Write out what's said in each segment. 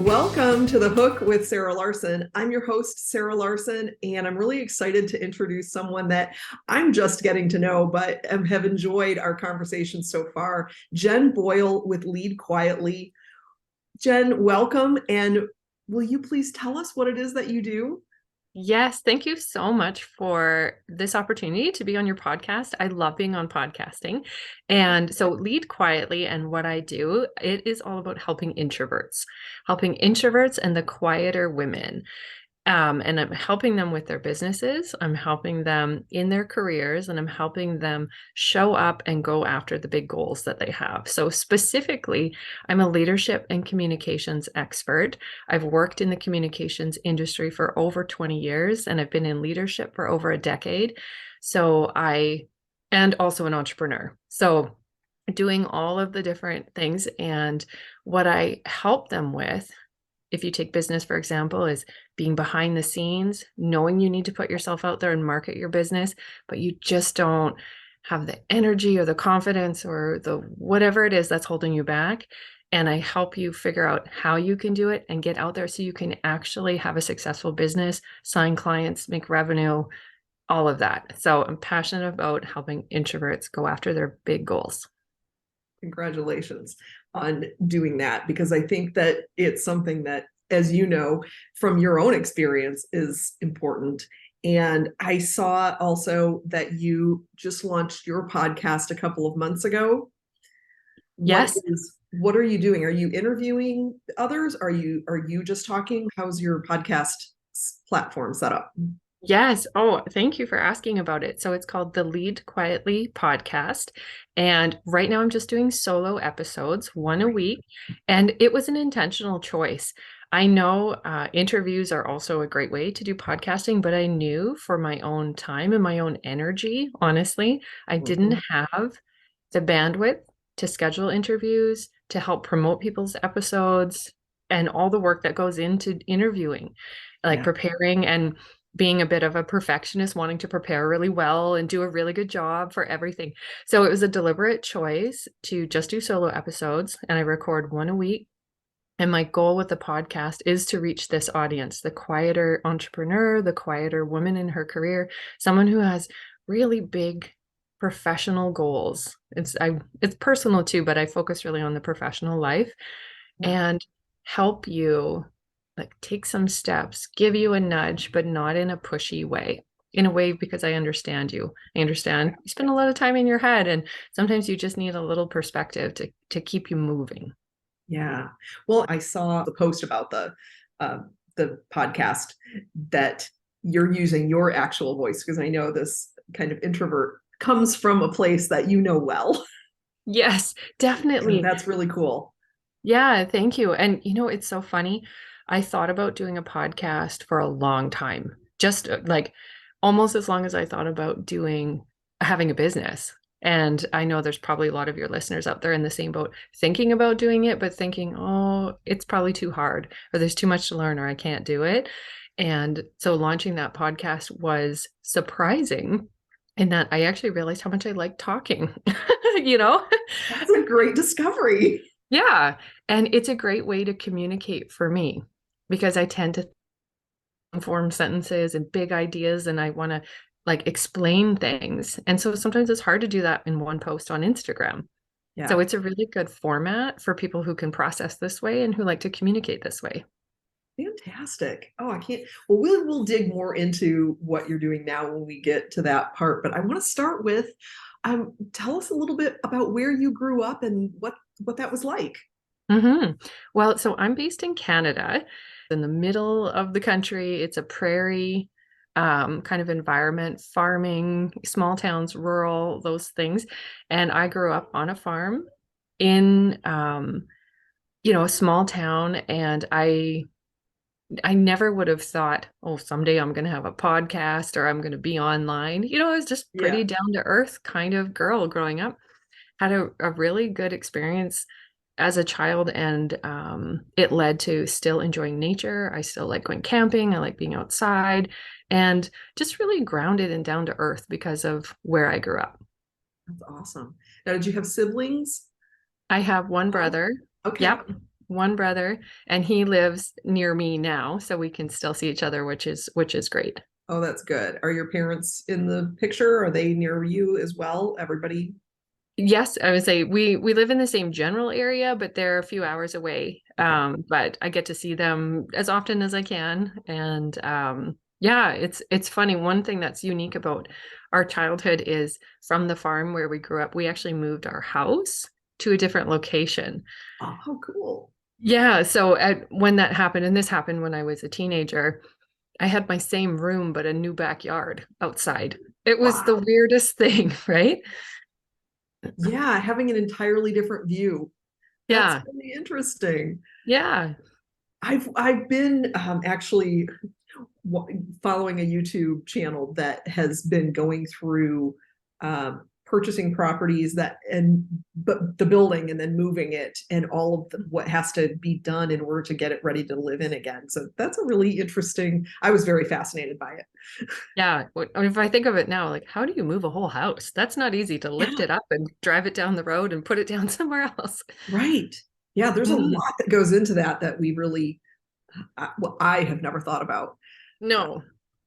Welcome to The Hook with Sarah Larsen. I'm your host, Sarah Larsen, and I'm really excited to introduce someone that I'm just getting to know, but have enjoyed our conversation so far. Jen Boyle with Lead Quietly. Jen, welcome, and will you please tell us what it is that you do? Yes, thank you so much for this opportunity to be on your podcast. I love being on podcasting. And so Lead Quietly and what I do, it is all about helping introverts and the quieter women. And I'm helping them with their businesses. I'm helping them in their careers, and I'm helping them show up and go after the big goals that they have. So specifically, I'm a leadership and communications expert. I've worked in the communications industry for over 20 years, and I've been in leadership for over a decade. And also an entrepreneur. So doing all of the different things, and what I help them with, if you take business, for example, is being behind the scenes, knowing you need to put yourself out there and market your business, but you just don't have the energy or the confidence or the whatever it is that's holding you back. And I help you figure out how you can do it and get out there so you can actually have a successful business, sign clients, make revenue, all of that. So I'm passionate about helping introverts go after their big goals. Congratulations on doing that, because I think that it's something that, as you know, from your own experience, is important. And I saw also that you just launched your podcast a couple of months ago. Yes. What are you doing? Are you interviewing others? Are you just talking? How's your podcast platform set up? Yes. Oh, thank you for asking about it. So it's called the Lead Quietly podcast. And right now I'm just doing solo episodes, one a week. And it was an intentional choice. I know interviews are also a great way to do podcasting, but I knew for my own time and my own energy, honestly, I didn't have the bandwidth to schedule interviews, to help promote people's episodes, and all the work that goes into interviewing, like Yeah. preparing and being a bit of a perfectionist, wanting to prepare really well and do a really good job for everything. So it was a deliberate choice to just do solo episodes, and I record one a week. And my goal with the podcast is to reach this audience, the quieter entrepreneur, the quieter woman in her career, someone who has really big professional goals. It's personal too, but I focus really on the professional life, Yeah. and help you like take some steps, give you a nudge, but not in a pushy way. In a way, because I understand you. I understand you spend a lot of time in your head, and sometimes you just need a little perspective to keep you moving. Yeah. Well, I saw the post about the podcast that you're using your actual voice, because I know this kind of introvert comes from a place that you know well. Yes, And definitely. that's really cool. Yeah, thank you. And it's so funny. I thought about doing a podcast for a long time, just like almost as long as I thought about doing having a business. And I know there's probably a lot of your listeners out there in the same boat, thinking about doing it, but thinking, oh, it's probably too hard, or there's too much to learn, or I can't do it. And so launching that podcast was surprising in that I actually realized how much I like talking, you know? That's a great discovery. Yeah. And it's a great way to communicate for me, because I tend to form sentences and big ideas, and I want to like explain things. And so sometimes it's hard to do that in one post on Instagram. So Yeah. it's a really good format for people who can process this way and who like to communicate this way. Fantastic. Oh, I can't. Well, we'll dig more into what you're doing now when we get to that part. But I want to start with tell us a little bit about where you grew up and what that was like. hmm Well, so I'm based in Canada, in the middle of the country. It's a prairie kind of environment, farming, small towns, rural, those things. And I grew up on a farm in, a small town. And I never would have thought, oh, someday I'm going to have a podcast or I'm going to be online. I was just Yeah. pretty down to earth kind of girl growing up. Had a really good experience as a child, and it led to still enjoying nature. I still like going camping. I like being outside, and just really grounded and down to earth because of where I grew up. That's awesome. Now, did you have siblings? I have one Oh, brother. okay. Yep. one brother, and he lives near me now, so we can still see each other, which is great. Oh, that's good. Are your parents in the picture? Are they near you as well? Everybody? Yes, I would say we live in the same general area, but they're a few hours away. Okay. But I get to see them as often as I can, and yeah, it's funny. One thing that's unique about our childhood is from the farm where we grew up, we actually moved our house to a different location. Oh, how cool. Yeah, so when that happened, and this happened when I was a teenager, I had my same room but a new backyard outside. It was the Wow. weirdest thing, right? Yeah, having an entirely different view. That's Yeah, really interesting. yeah. I've been actually following a YouTube channel that has been going through purchasing properties that and but the building and then moving it and all of what has to be done in order to get it ready to live in again. So that's a really interesting. I was very fascinated by it. Yeah, if I think of it now, like, how do you move a whole house? That's not easy to lift Yeah, it up and drive it down the road and put it down somewhere else. right. Yeah, there's a Mhm. lot that goes into that that we really, well, I have never thought about. No.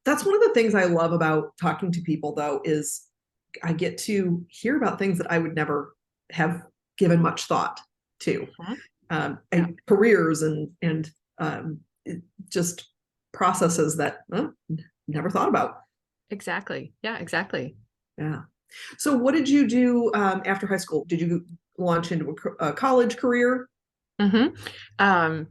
That's one of the things I love about talking to people, though, is I get to hear about things that I would never have given much thought to, Mhm. Yeah, careers and just processes that never thought about. exactly. Yeah, exactly. Yeah. So, what did you do after high school? Did you launch into a college career? hmm Um,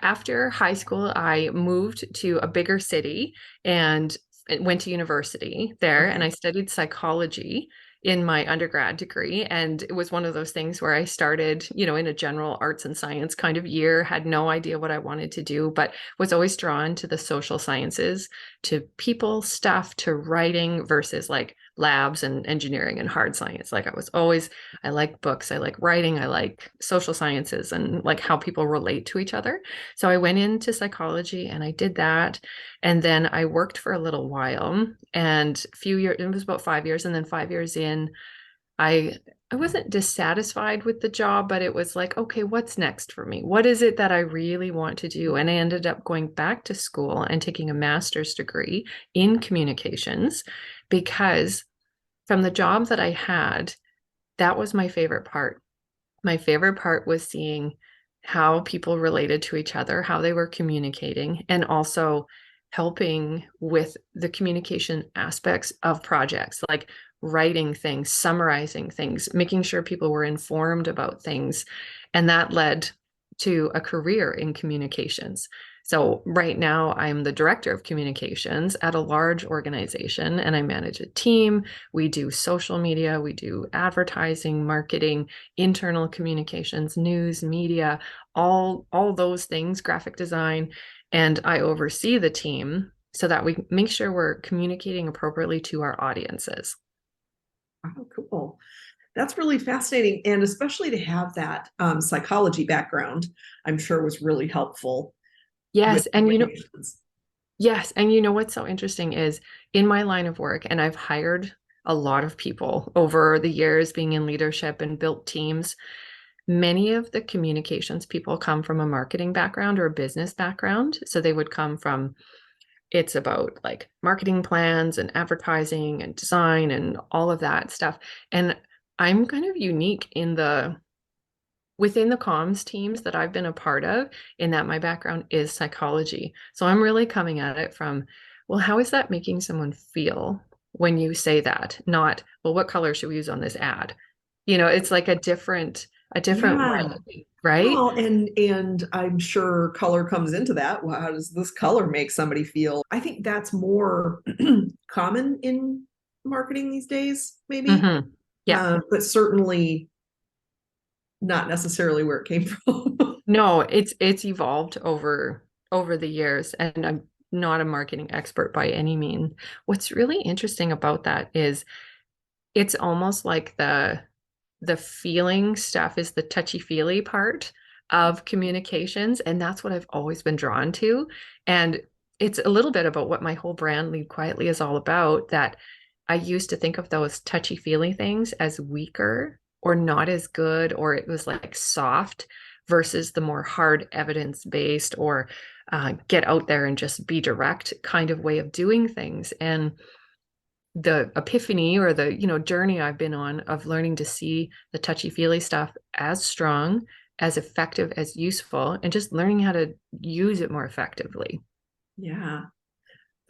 After high school, I moved to a bigger city and went to university there, and Okay. I studied psychology in my undergrad degree. And it was one of those things where I started, in a general arts and science kind of year, had no idea what I wanted to do, but was always drawn to the social sciences, to people stuff, to writing versus like labs and engineering and hard science. Like I like books, I like writing, I like social sciences and like how people relate to each other. So I went into psychology and I did that. And then I worked for a little while and a few years, it was about 5 years. And then 5 years in, I I wasn't dissatisfied with the job, but it was like, okay, what's next for me? What is it that I really want to do? And I ended up going back to school and taking a master's degree in communications because from the job that I had, that was my favorite part. My favorite part was seeing how people related to each other, how they were communicating, and also helping with the communication aspects of projects, like writing things, summarizing things, making sure people were informed about things. And that led to a career in communications. So right now I'm the director of communications at a large organization and I manage a team. We do social media, we do advertising, marketing, internal communications, news, media, all those things, graphic design, and I oversee the team so that we make sure we're communicating appropriately to our audiences. Oh, cool. That's really fascinating. And especially to have that psychology background, I'm sure was really helpful with Yes, and communications. yes, and you know what's so interesting is in my line of work, and I've hired a lot of people over the years being in leadership and built teams. Many of the communications people come from a marketing background or a business background. So they would come from it's about like marketing plans and advertising and design and all of that stuff. And I'm kind of unique in the within the comms teams that I've been a part of, in that my background is psychology. So I'm really coming at it from, well, how is that making someone feel when you say that? Not, well, what color should we use on this ad? It's like a different Yeah. way, right? Well, and I'm sure color comes into that. Well, how does this color make somebody feel? I think that's more common in marketing these days, maybe, Yeah. but certainly not necessarily where it came from. No, it's evolved over the years, and I'm not a marketing expert by any means. What's really interesting about that is it's almost like the feeling stuff is the touchy-feely part of communications, and that's what I've always been drawn to. And it's a little bit about what my whole brand Lead Quietly is all about, that I used to think of those touchy-feely things as weaker or not as good, or it was like soft. versus the more hard evidence-based or get out there and just be direct kind of way of doing things. And the epiphany or the journey I've been on of learning to see the touchy-feely stuff as strong, as effective, as useful, and just learning how to use it more effectively. Yeah,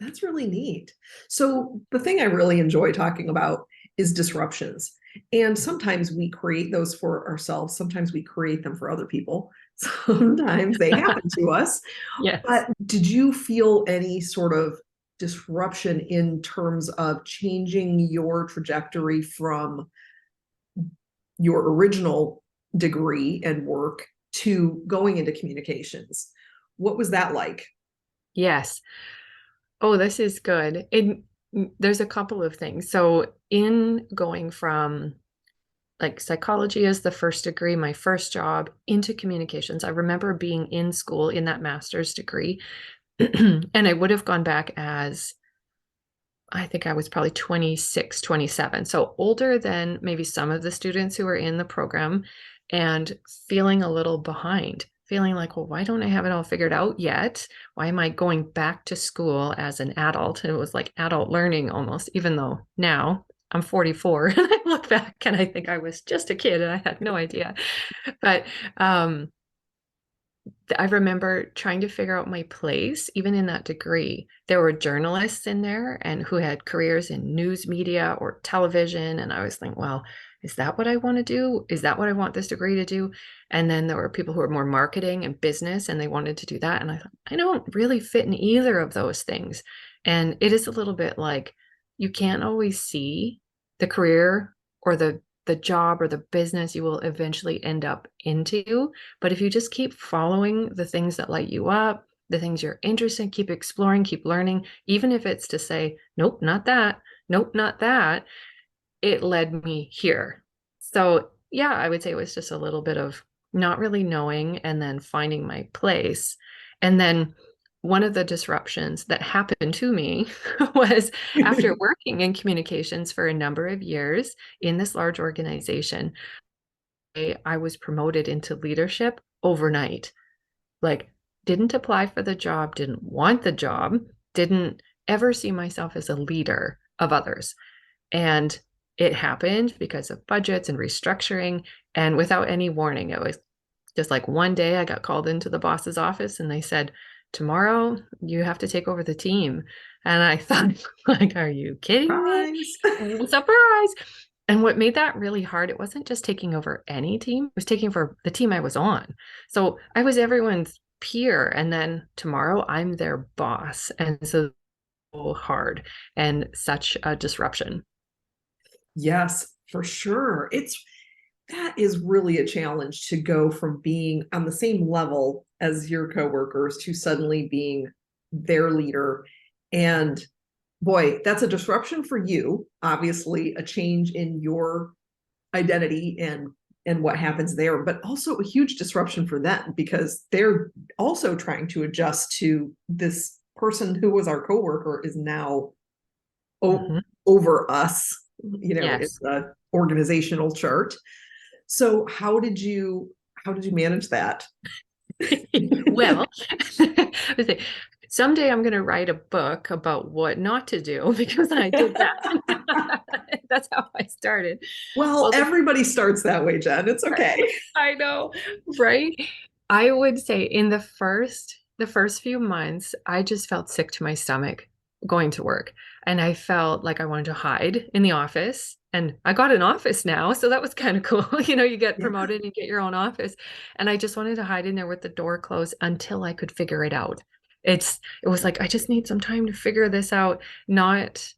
that's really neat. So the thing I really enjoy talking about is disruptions. And sometimes we create those for ourselves. Sometimes we create them for other people. Sometimes they happen to us. Yes. But did you feel any sort of disruption in terms of changing your trajectory from your original degree and work to going into communications? What was that like? Yes. Oh, this is good. There's a couple of things. So in going from like psychology as the first degree, my first job, into communications, I remember being in school in that master's degree, and I would have gone back as, I think I was probably 26, 27. So older than maybe some of the students who were in the program, and feeling a little behind, feeling like, well, why don't I have it all figured out yet? Why am I going back to school as an adult? And it was like adult learning almost, even though now I'm 44 and I look back and I think I was just a kid and I had no idea. But I remember trying to figure out my place, even in that degree. There were journalists in there and who had careers in news media or television. And I was thinking, well, is that what I want to do? Is that what I want this degree to do? And then there were people who were more marketing and business and they wanted to do that. And I thought, I don't really fit in either of those things. And it is a little bit like you can't always see the career or the job or the business you will eventually end up into. But if you just keep following the things that light you up, the things you're interested in, keep exploring, keep learning, even if it's to say, nope, not that, nope, not that, it led me here. So yeah, I would say it was just a little bit of not really knowing and then finding my place. And then one of the disruptions that happened to me was after working in communications for a number of years in this large organization, I was promoted into leadership overnight. Like, didn't apply for the job, didn't want the job, didn't ever see myself as a leader of others. And it happened because of budgets and restructuring. And without any warning, it was just like one day I got called into the boss's office and they said, tomorrow you have to take over the team. And I thought, like, are you kidding me? Surprise. And what made that really hard, it wasn't just taking over any team, it was taking over the team I was on. So I was everyone's peer. And then tomorrow I'm their boss. And so hard and such a disruption. Yes, for sure. That is really a challenge to go from being on the same level as your coworkers to suddenly being their leader. And boy, that's a disruption for you, obviously a change in your identity and what happens there, but also a huge disruption for them because they're also trying to adjust to this person who was our coworker is now Mhm. over us, Yes. it's the organizational chart. So how did you manage that? Well, someday I'm going to write a book about what not to do because I did that. That's how I started. Well, Well, everybody starts that way, Jen. It's okay. I know, right? I would say in the first few months, I just felt sick to my stomach going to work. And I felt like I wanted to hide in the office. And I got an office now, so that was kind of cool. You get Yeah. promoted and you get your own office. And I just wanted to hide in there with the door closed until I could figure it out. It was like I just need some time to figure this out, not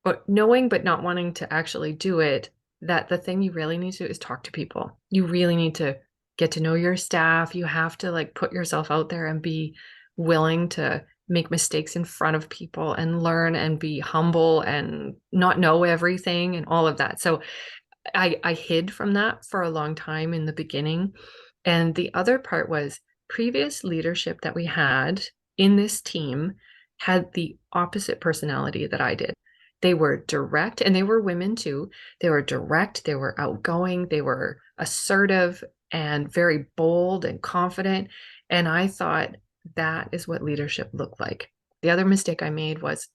but knowing but not wanting to actually do it, that the thing you really need to do is talk to people. You really need to get to know your staff. You have to like put yourself out there and be willing to make mistakes in front of people and learn and be humble and not know everything and all of that. So I hid from that for a long time in the beginning. And the other part was previous leadership that we had in this team had the opposite personality that I did. They were direct, and they were women too. They were direct, they were outgoing, they were assertive, and very bold and confident. And I thought that is what leadership looked like. The other mistake I made was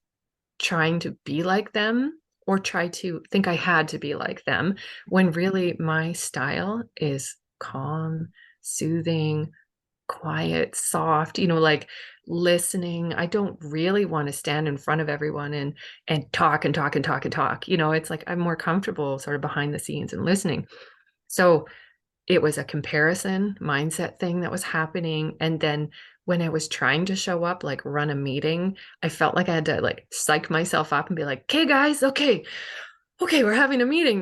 trying to be like them or try to think I had to be like them when really my style is calm, soothing, quiet, soft, like listening. I don't really want to stand in front of everyone and talk and talk and talk and talk. It's like I'm more comfortable sort of behind the scenes and listening. So it was a comparison mindset thing that was happening. And then when I was trying to show up, like run a meeting, I felt like I had to like psych myself up and be like, okay, guys, okay, we're having a meeting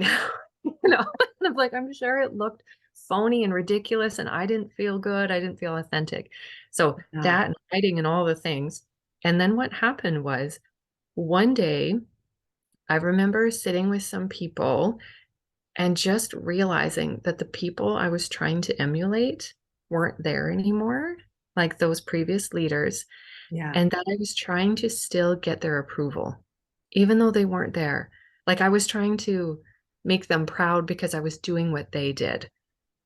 now. And I'm like, I'm sure it looked phony and ridiculous, and I didn't feel good. I didn't feel authentic. So Yeah. that and hiding and all the things. And then what happened was one day I remember sitting with some people and just realizing that the people I was trying to emulate weren't there anymore, like those previous leaders, Yeah. and that I was trying to still get their approval, even though they weren't there. Like I was trying to make them proud because I was doing what they did.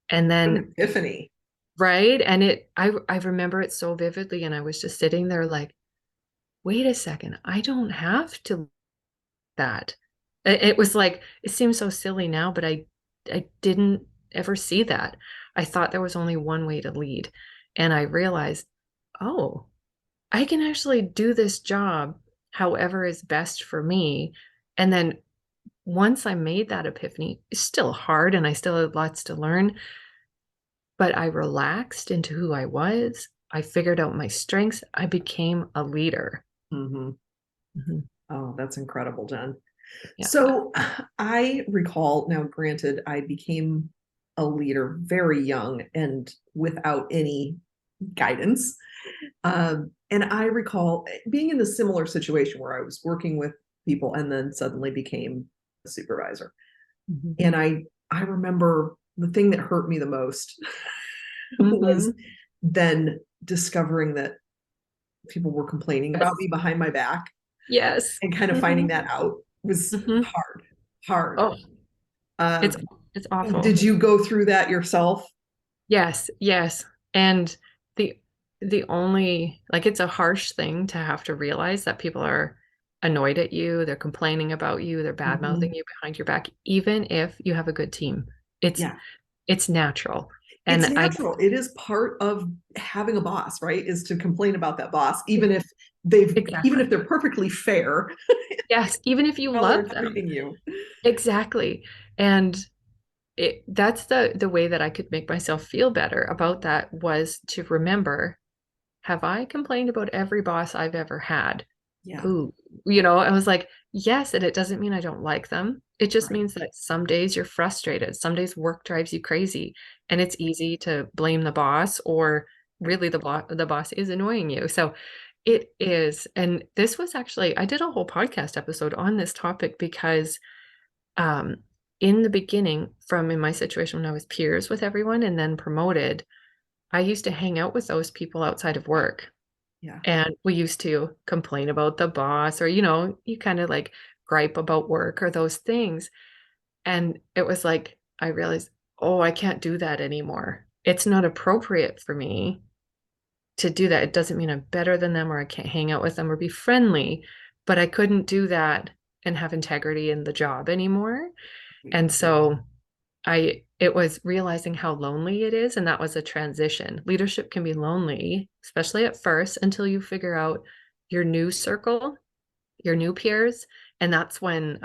And An then, epiphany. right? And I remember it so vividly, and I was just sitting there like, wait a second, I don't have to that. It was like, it seems so silly now, but I didn't ever see that. I thought there was only one way to lead. And I realized, oh, I can actually do this job however is best for me. And then once I made that epiphany, it's still hard and I still had lots to learn, but I relaxed into who I was. I figured out my strengths. I became a leader. Hmm. Mhm. Oh, that's incredible, Jen. Yeah. So I recall now, granted, I became a leader very young and without any guidance. And I recall being in a similar situation where I was working with people and then suddenly became a supervisor. Mhm. And I remember the thing that hurt me the most was Mhm. then discovering that people were complaining about Yes. me behind my back, Yes. and kind of finding Mhm. that out was Mhm. hard. Oh, it's Um, it's awful. did you go through that yourself? Yes, yes. And the the only like it's a harsh thing to have to realize that people are annoyed at you, they're complaining about you, they're bad-mouthing Mhm. you behind your back, even if you have a good team. It's Yeah, it's natural. it's And I natural. It is part of having a boss, right? Is to complain about that boss, even if exactly. they're perfectly fair Yes, even if you how they're love them. treating you. Exactly. And that's the way that I could make myself feel better about that was to remember, have I complained about every boss I've ever had? Yeah, Ooh, I was like, yes, and it doesn't mean I don't like them. It just right. means that some days you're frustrated. Some days work drives you crazy, and it's easy to blame the boss or really the boss is annoying you. So it is. And this was actually I did a whole podcast episode on this topic because um in the beginning, from in my situation when I was peers with everyone and then promoted, I used to hang out with those people outside of work. Yeah, And we used to complain about the boss or, you kind of like gripe about work or those things. And it was like, I realized, oh, I can't do that anymore. It's not appropriate for me to do that. It doesn't mean I'm better than them or I can't hang out with them or be friendly, but I couldn't do that and have integrity in the job anymore. And so it was realizing how lonely it is, and that was a transition. Leadership can be lonely, especially at first, until you figure out your new circle, your new peers, and that's when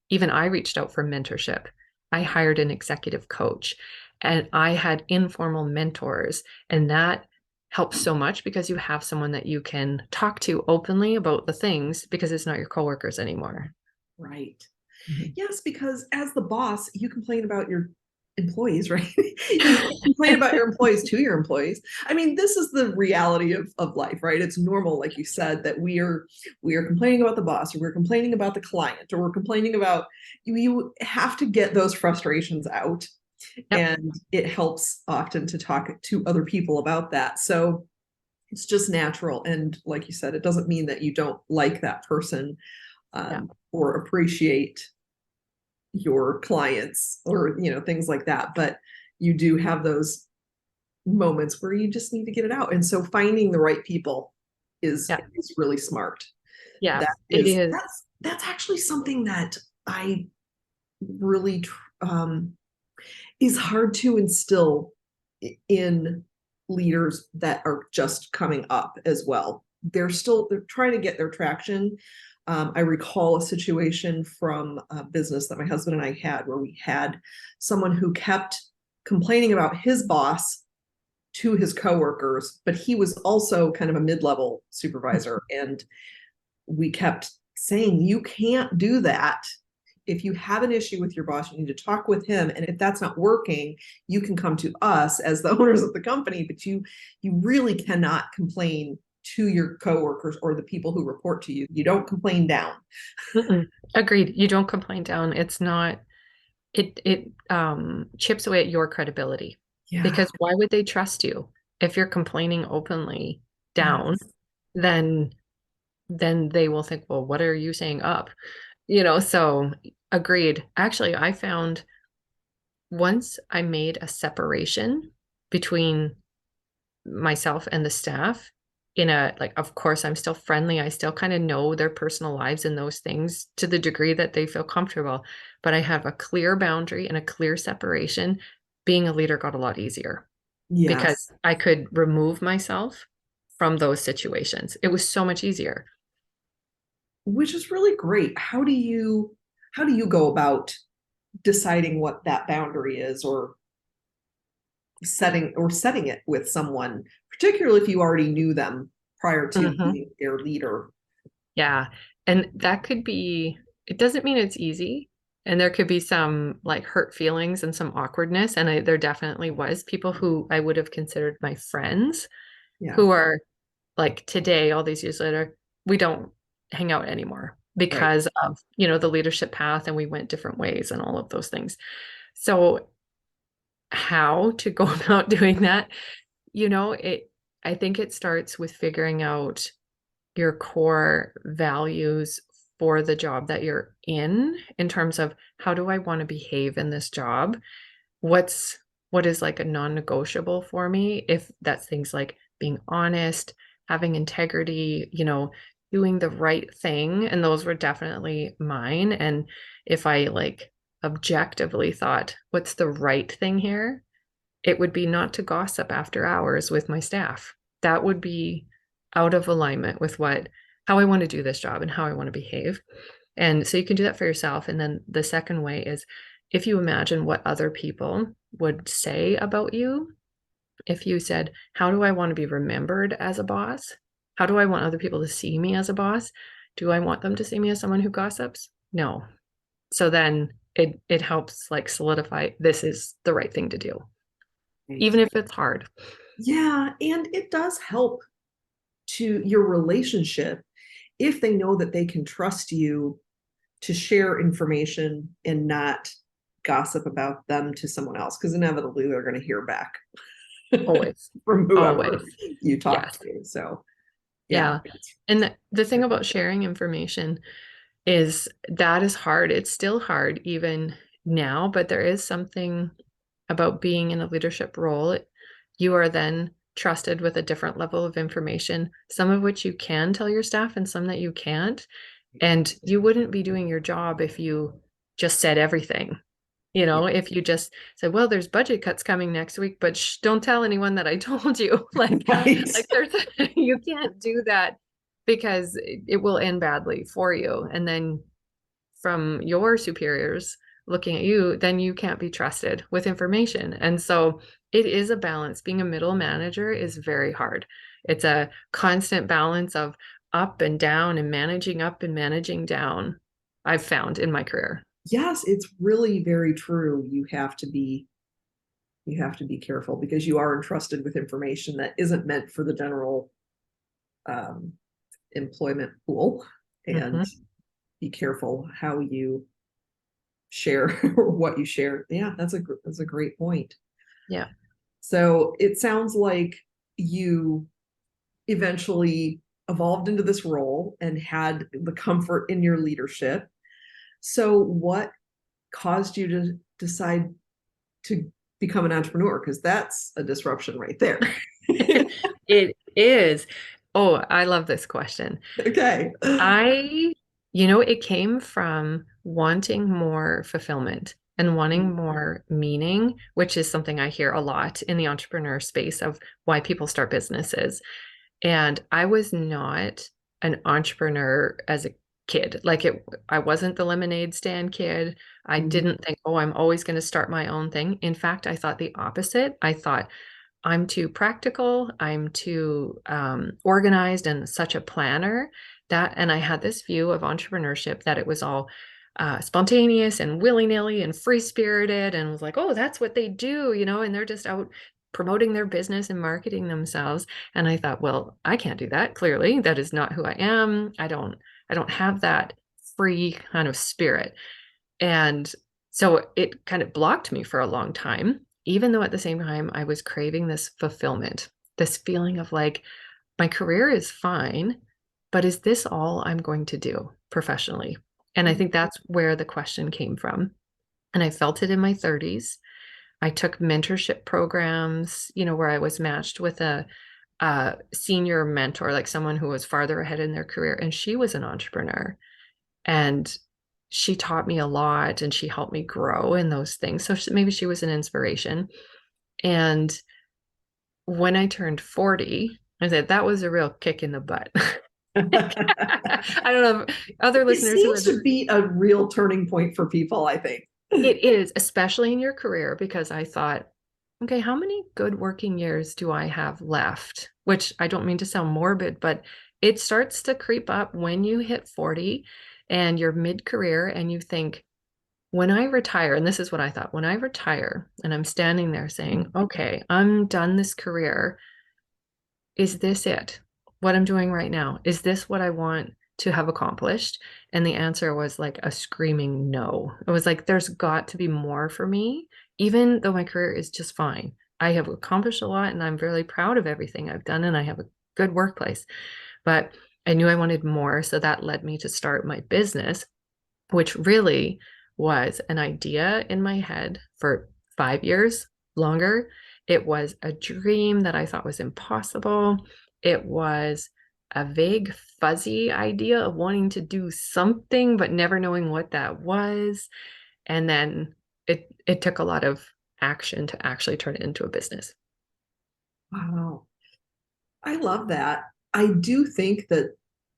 even I reached out for mentorship. I hired an executive coach, and I had informal mentors, and that helps so much because you have someone that you can talk to openly about the things because it's not your coworkers anymore. right. Mhm. Yes, because as the boss, you complain about your employees, right? You complain about your employees to your employees. I mean, this is the reality of life, right? It's normal, like you said, that we are complaining about the boss, or we're complaining about the client, or we're complaining about you have to get those frustrations out. Yep. And it helps often to talk to other people about that. So it's just natural. And like you said, it doesn't mean that you don't like that person, Yeah. or appreciate your clients, or things like that, but you do have those moments where you just need to get it out. And so finding the right people Yeah. is really smart. Yeah, That it is is. that's actually something that I really is hard to instill in leaders that are just coming up as well. They're trying to get their traction. I recall a situation from a business that my husband and I had where we had someone who kept complaining about his boss to his coworkers, but he was also kind of a mid-level supervisor. And we kept saying, you can't do that. If you have an issue with your boss, you need to talk with him. And if that's not working, you can come to us as the owners of the company, but you really cannot complain to your coworkers or the people who report to you. You don't complain down. Mm-mm. Agreed. You don't complain down. It's not, it chips away at your credibility Yeah. because why would they trust you if you're complaining openly down? Yes. Then they will think, well, what are you saying up? So agreed. Actually, I found once I made a separation between myself and the staff in a like, of course, I'm still friendly. I still kind of know their personal lives and those things to the degree that they feel comfortable, but I have a clear boundary and a clear separation. Being a leader got a lot easier because Yes. I could remove myself from those situations. It was so much easier. Which is really great. How do you go about deciding what that boundary is, or setting it with someone, particularly if you already knew them prior to Mhm. being their leader? Yeah. And that could be, it doesn't mean it's easy. And there could be some like hurt feelings and some awkwardness. And there definitely was people who I would have considered my friends Yeah. who are like today, all these years later, we don't hang out anymore Right. because of, the leadership path and we went different ways and all of those things. So how to go about doing that, I think it starts with figuring out your core values for the job that you're in terms of how do I want to behave in this job? What's what is like a non-negotiable for me? If that's things like being honest, having integrity, doing the right thing. And those were definitely mine. And if I like objectively thought, what's the right thing here? It would be not to gossip after hours with my staff. That would be out of alignment with how I want to do this job and how I want to behave. And so you can do that for yourself. And then the second way is if you imagine what other people would say about you, if you said, how do I want to be remembered as a boss? How do I want other people to see me as a boss? Do I want them to see me as someone who gossips? No. So then it helps like solidify this is the right thing to do, Right. even if it's hard. Yeah, and it does help to your relationship if they know that they can trust you to share information and not gossip about them to someone else, because inevitably they're going to hear back Always. from whoever Always. you talk Yes. to. So yeah. Yeah. And the thing about sharing information is that is hard. It's still hard even now, but there is something about being in a leadership role. You are then trusted with a different level of information, some of which you can tell your staff and some that you can't. And you wouldn't be doing your job if you just said everything. Yeah. If you just said, well, there's budget cuts coming next week, but don't tell anyone that I told you. Right. There's, you can't do that because it will end badly for you. And then from your superiors looking at you, then you can't be trusted with information. And so it is a balance. Being a middle manager is very hard. It's a constant balance of up and down and managing up and managing down, I've found in my career. Yes, it's really very true. You have to be careful because you are entrusted with information that isn't meant for the general um, employment pool, and Hmm. be careful how you share or what you share. Yeah, that's a great point. Yeah. So it sounds like you eventually evolved into this role and had the comfort in your leadership. So what caused you to decide to become an entrepreneur? Because that's a disruption right there. It is. Oh, I love this question. Okay. I, it came from wanting more fulfillment and wanting more meaning, which is something I hear a lot in the entrepreneur space of why people start businesses. And I was not an entrepreneur as a kid. I wasn't the lemonade stand kid. I didn't think, oh, I'm always going to start my own thing. In fact, I thought the opposite. I thought I'm too practical. I'm too organized and such a planner and I had this view of entrepreneurship that it was all spontaneous and willy-nilly and free-spirited and was like, oh, that's what they do, and they're just out promoting their business and marketing themselves. And I thought, well, I can't do that. Clearly, that is not who I am. I don't have that free kind of spirit. And so it kind of blocked me for a long time, even though at the same time I was craving this fulfillment, this feeling of like, my career is fine, but is this all I'm going to do professionally? And I think that's where the question came from. And I felt it in my 30s. I took mentorship programs, where I was matched with a senior mentor, like someone who was farther ahead in their career. And she was an entrepreneur. And she taught me a lot and she helped me grow in those things. So maybe she was an inspiration. And when I turned 40, I said that was a real kick in the butt. I don't know if other listeners It seems to be a real turning point for people, I think. It is, especially in your career, because I thought, okay, how many good working years do I have left? Which I don't mean to sound morbid, but it starts to creep up when you hit 40 and you're mid-career and you think, when I retire, and this is what I thought, when I retire and I'm standing there saying, okay, I'm done this career, is this it? What I'm doing right now, is this what I want to have accomplished? And the answer was like a screaming no. It was like, there's got to be more for me, even though my career is just fine. I have accomplished a lot and I'm really proud of everything I've done and I have a good workplace. But I knew I wanted more. So that led me to start my business, which really was an idea in my head for 5 years longer. It was a dream that I thought was impossible. It was a vague, fuzzy idea of wanting to do something, but never knowing what that was. And then it took a lot of action to actually turn it into a business. Wow. I love that. I do think that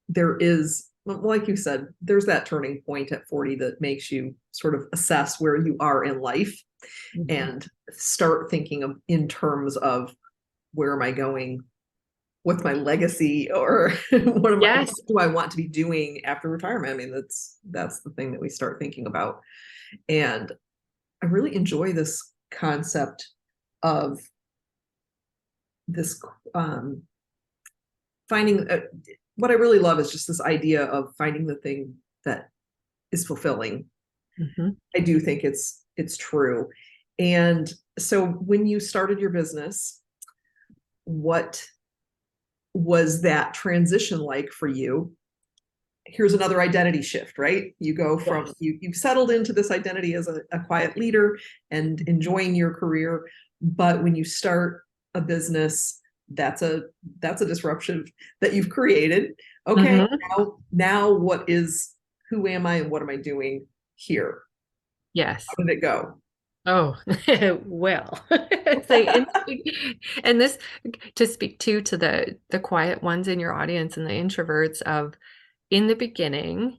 there is, like you said, there's that turning point at 40 that makes you sort of assess where you are in life and start thinking of in terms of where am I going? What's my legacy, or what do I want to be doing after retirement? I mean, that's the thing that we start thinking about. And I really enjoy this concept of this finding what I really love is just this idea of finding the thing that is fulfilling. I do think it's true. And so when you started your business, what was that transition like for you? Here's another identity shift, right? You go from you've settled into this identity as a quiet leader and enjoying your career, but when you start a business, that's a disruption that you've created. Okay, now who am I and what am I doing here? Yes. How did it go? Oh, well, and this to speak to the quiet ones in your audience and the introverts of in the beginning,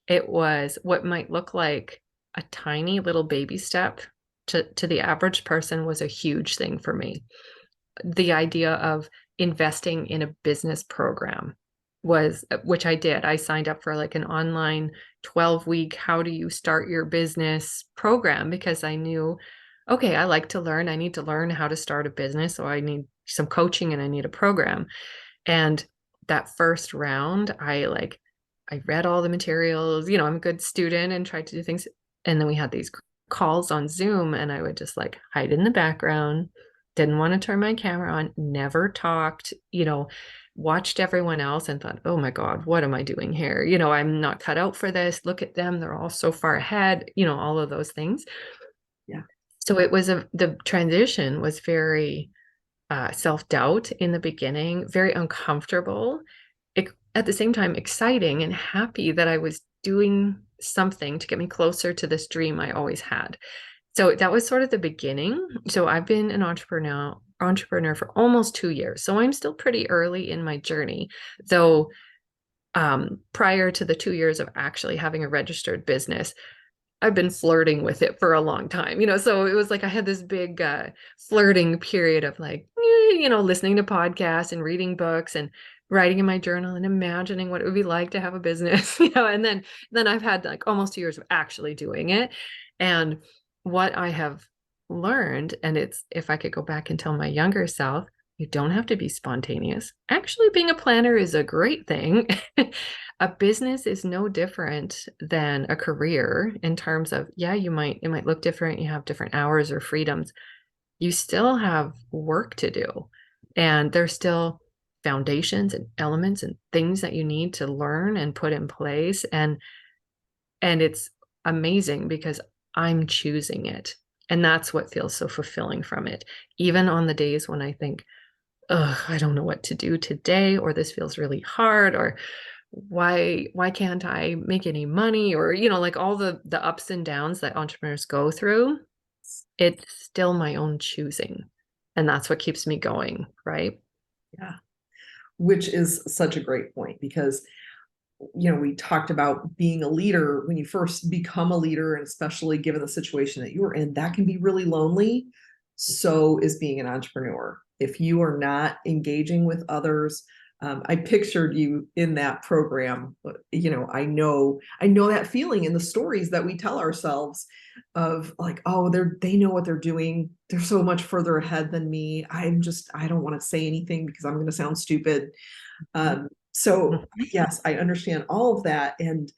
it was what might look like a tiny little baby step to the average person was a huge thing for me. The idea of investing in a business program which I did. I signed up for like an online 12-week how do you start your business program because I knew, okay, I like to learn. I need to learn how to start a business. So I need some coaching and I need a program. And that first round, I read all the materials, I'm a good student and tried to do things. And then we had these calls on Zoom and I would just like hide in the background, didn't want to turn my camera on, never talked, watched everyone else and thought, oh my God, what am I doing here? I'm not cut out for this. Look at them. They're all so far ahead, all of those things. Yeah. So it was the transition was very self-doubt in the beginning, very uncomfortable, at the same time exciting and happy that I was doing something to get me closer to this dream I always had. So that was sort of the beginning. So I've been an entrepreneur for almost 2 years. So I'm still pretty early in my journey. Though prior to the 2 years of actually having a registered business, I've been flirting with it for a long time, so it was like I had this big flirting period of like, listening to podcasts and reading books and writing in my journal and imagining what it would be like to have a business, and then I've had like almost 2 years of actually doing it. And what I have learned, and it's, if I could go back and tell my younger self, you don't have to be spontaneous. Actually, being a planner is a great thing. A business is no different than a career in terms of, yeah, it might look different. You have different hours or freedoms. You still have work to do. And there's still foundations and elements and things that you need to learn and put in place. And it's amazing because I'm choosing it. And that's what feels so fulfilling from it. Even on the days when I think, oh, I don't know what to do today, or this feels really hard, or why can't I make any money, or like all the ups and downs that entrepreneurs go through, it's still my own choosing, and that's what keeps me going, right? Yeah, which is such a great point because we talked about being a leader. When you first become a leader, and especially given the situation that you're in, that can be really lonely. So is being an entrepreneur. If you are not engaging with others, I pictured you in that program. I know that feeling in the stories that we tell ourselves of like, oh, they know what they're doing. They're so much further ahead than me. I don't want to say anything because I'm going to sound stupid. So yes, I understand all of that. And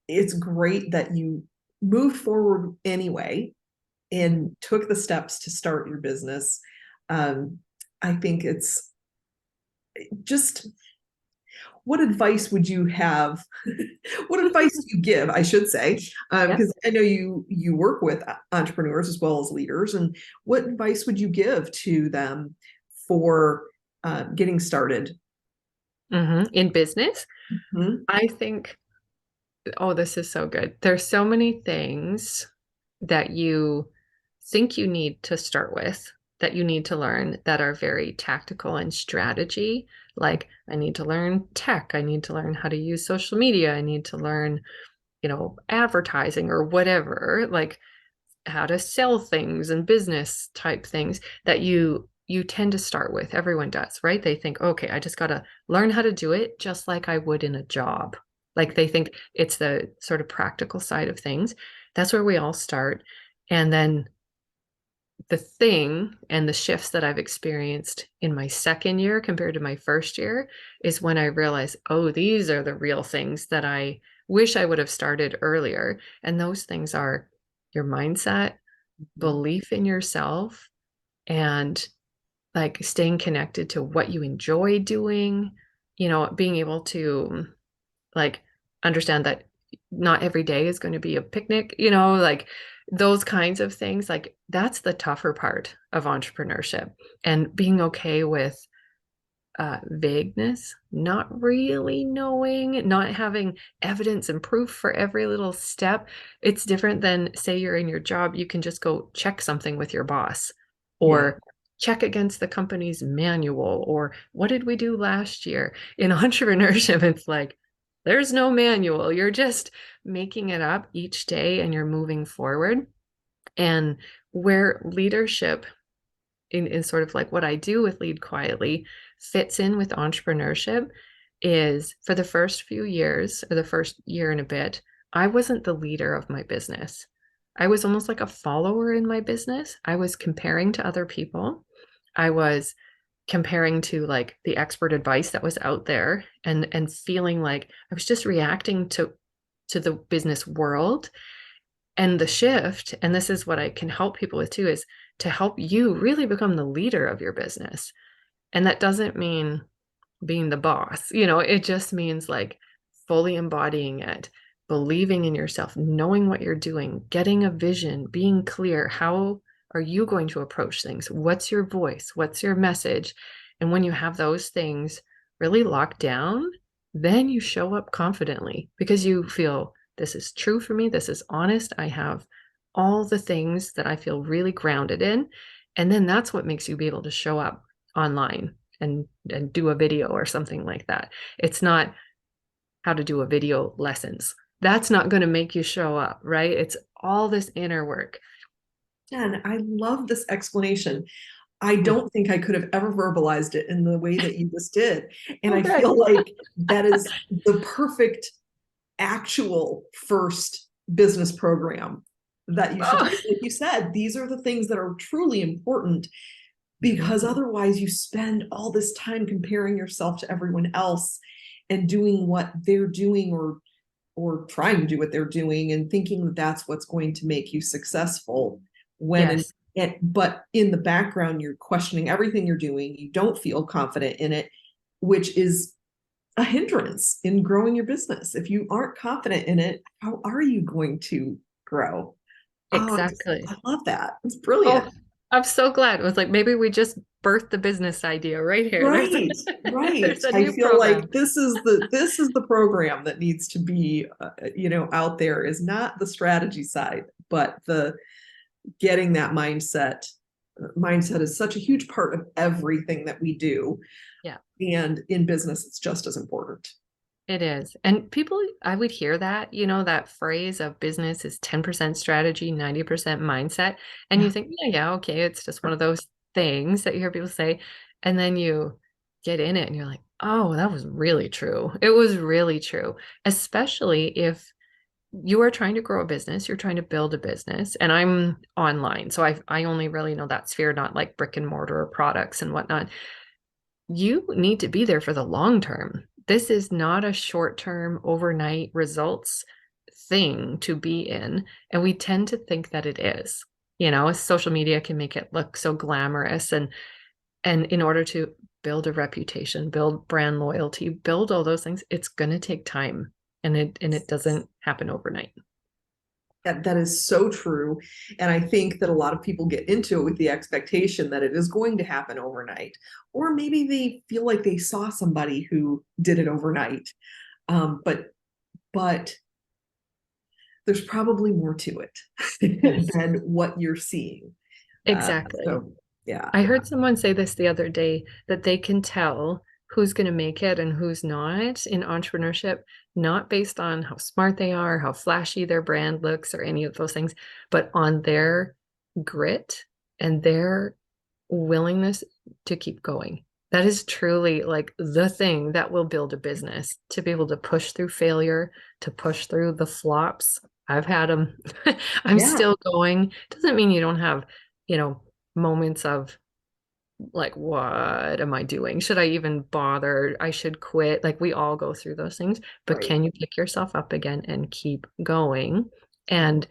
it's great that you moved forward anyway and took the steps to start your business. I think it's just, what advice would you have? What advice do you give, I should say, because I know you work with entrepreneurs as well as leaders. And what advice would you give to them for getting started? In business, Mhm. I think, oh, this is so good. There's so many things that you think you need to start with, that you need to learn, that are very tactical and strategy. Like, I need to learn tech. I need to learn how to use social media. I need to learn, advertising or whatever, like how to sell things and business type things that you tend to start with. Everyone does, right? They think, okay, I just got to learn how to do it just like I would in a job. Like, they think it's the sort of practical side of things. That's where we all start. And then the thing and the shifts that I've experienced in my second year compared to my first year is when I realized, oh, these are the real things that I wish I would have started earlier. And those things are your mindset, belief in yourself, and like staying connected to what you enjoy doing, being able to like understand that not every day is going to be a picnic, like those kinds of things. Like, that's the tougher part of entrepreneurship, and being okay with vagueness, not really knowing, not having evidence and proof for every little step. It's different than, say, you're in your job, you can just go check something with your boss, Yeah. or check against the company's manual, or what did we do last year? In entrepreneurship, it's like, there's no manual. You're just making it up each day and you're moving forward. And where leadership, in sort of like what I do with Lead Quietly, fits in with entrepreneurship, is for the first few years, or the first year and a bit, I wasn't the leader of my business. I was almost like a follower in my business. I was comparing to other people. I was comparing to like the expert advice that was out there, and feeling like I was just reacting to the business world. And the shift, and this is what I can help people with too, is to help you really become the leader of your business. And that doesn't mean being the boss, it just means like fully embodying it, believing in yourself, knowing what you're doing, getting a vision, being clear. How are you going to approach things? What's your voice? What's your message? And when you have those things really locked down, then you show up confidently because you feel this is true for me. This is honest. I have all the things that I feel really grounded in. And then that's what makes you be able to show up online and do a video or something like that. It's not how to do a video lessons. That's not going to make you show up, right? It's all this inner work. Jen, I love this explanation. I don't think I could have ever verbalized it in the way that you just did. And I feel like that is the perfect actual first business program that you should take. Like you said, these are the things that are truly important, because otherwise you spend all this time comparing yourself to everyone else and doing what they're doing, or trying to do what they're doing, and thinking that that's what's going to make you successful, when Yes. but in the background you're questioning everything you're doing. You don't feel confident in it, which is a hindrance in growing your business. If you aren't confident in it, how are you going to grow? Oh, Exactly. I love that. It's Oh, brilliant. I'm so glad. It was like maybe we just birthed the business idea right here. Right, right. There's a I new feel program. like this is the program that needs to be out there, is not the strategy side, but the getting that mindset. Mindset is such a huge part of everything that we do. Yeah. And in business, it's just as important. It is. And people, I would hear that, that phrase of business is 10% strategy, 90% mindset. And you Yeah, think, yeah, okay, it's just one of those things that you hear people say. And then you get in it and you're like, oh, that was really true. It was really true. Especially if you are trying to grow a business, you're trying to build a business. And I'm online. So I only really know that sphere, not like brick and mortar products and whatnot. You need to be there for the long term. This is not a short term overnight results thing to be in. And we tend to think that it is. Social media can make it look so glamorous. And in order to build a reputation, build brand loyalty, build all those things, it's going to take time. And it doesn't happen overnight. that is so true. And I think that a lot of people get into it with the expectation that it is going to happen overnight. Or maybe they feel like they saw somebody who did it overnight. But there's probably more to it Yes, than what you're seeing. exactly. So yeah, I heard someone say this the other day that they can tell who's going to make it and who's not in entrepreneurship, not based on how smart they are, how flashy their brand looks, or any of those things, but on their grit and their willingness to keep going. That is truly like the thing that will build a business, to be able to push through failure, to push through the flops. I've had them. I'm yeah, still going. Doesn't mean you don't have, moments of like, what am I doing? Should I even bother? I should quit. Like, we all go through those things, but right. can you pick yourself up again and keep going? And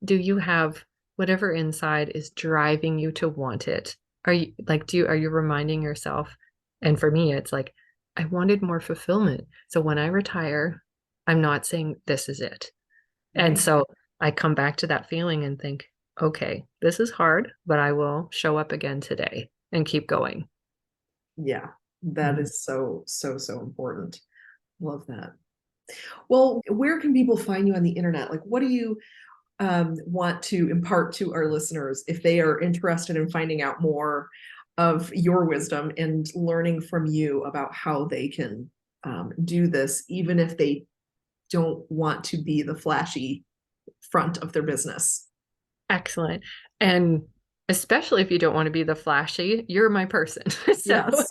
do you have whatever inside is driving you to want it? Are you reminding yourself? And for me, it's like, I wanted more fulfillment. So when I retire, I'm not saying this is it. And Right. so I come back to that feeling and think, okay, this is hard, but I will show up again today and keep going. Yeah, that Mhm. is so, so, so important. Love that. Well, where can people find you on the internet? Like, what do you want to impart to our listeners if they are interested in finding out more of your wisdom and learning from you about how they can do this, even if they don't want to be the flashy front of their business? Excellent. And especially if you don't want to be the flashy, you're my person. So Yes.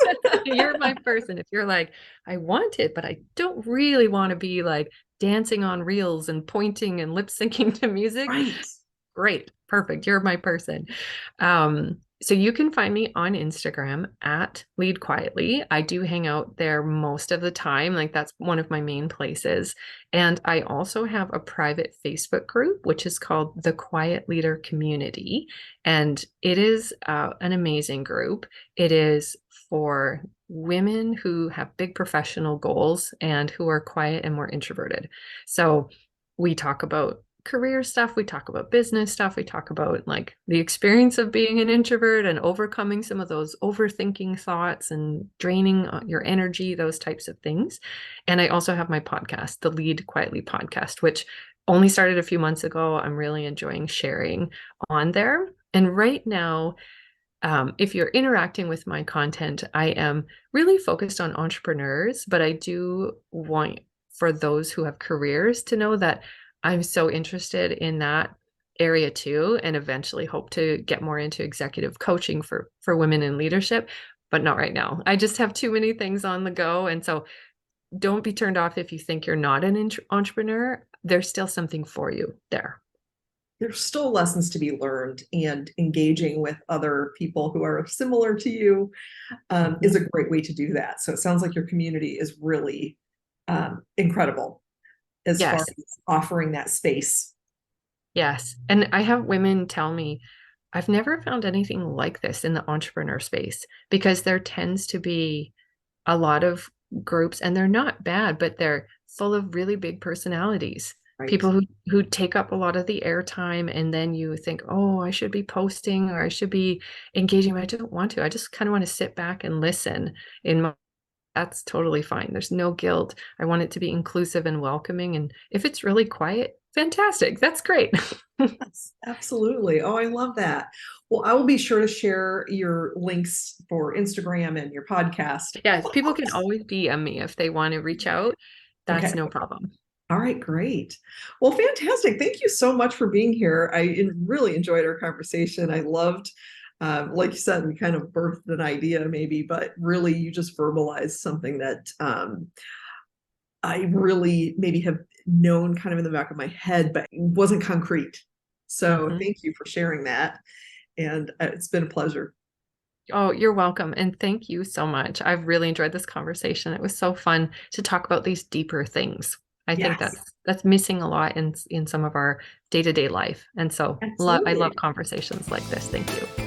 you're my person. If you're like, I want it, but I don't really want to be like dancing on reels and pointing and lip syncing to music, Right. great, perfect. You're my person. So you can find me on Instagram at Lead Quietly. I do hang out there most of the time. Like that's one of my main places. And I also have a private Facebook group, which is called the Quiet Leader Community. And it is an amazing group. It is for women who have big professional goals and who are quiet and more introverted. So we talk about career stuff, we talk about business stuff, we talk about like the experience of being an introvert and overcoming some of those overthinking thoughts and draining your energy, those types of things. And I also have my podcast, the Lead Quietly podcast, which only started a few months ago. I'm really enjoying sharing on there. And right now, if you're interacting with my content, I am really focused on entrepreneurs, but I do want for those who have careers to know that I'm so interested in that area too, and eventually hope to get more into executive coaching for women in leadership, but not right now. I just have too many things on the go. And so don't be turned off if you think you're not an entrepreneur. There's still something for you there. There's still lessons to be learned, and engaging with other people who are similar to you is a great way to do that. So it sounds like your community is really incredible as far Yes. as offering that space. Yes. And I have women tell me, I've never found anything like this in the entrepreneur space because there tends to be a lot of groups, and they're not bad, but they're full of really big personalities. Right. People who take up a lot of the airtime, and then you think, oh, I should be posting or I should be engaging, but I don't want to. I just kind of want to sit back and listen. That's totally fine. There's no guilt. I want it to be inclusive and welcoming. And if it's really quiet, fantastic. That's great. Yes, absolutely. Oh, I love that. Well, I will be sure to share your links for Instagram and your podcast. Yes, people can always DM me if they want to reach out. That's Okay. no problem. All right, great. Well, fantastic. Thank you so much for being here. I really enjoyed our conversation. I loved, like you said, we kind of birthed an idea maybe, but really you just verbalized something that I really maybe have known kind of in the back of my head, but wasn't concrete. So thank you for sharing that. And it's been a pleasure. Oh, you're welcome. And thank you so much. I've really enjoyed this conversation. It was so fun to talk about these deeper things. I think Yes, that's missing a lot in some of our day-to-day life. And so I absolutely. love conversations like this. Thank you.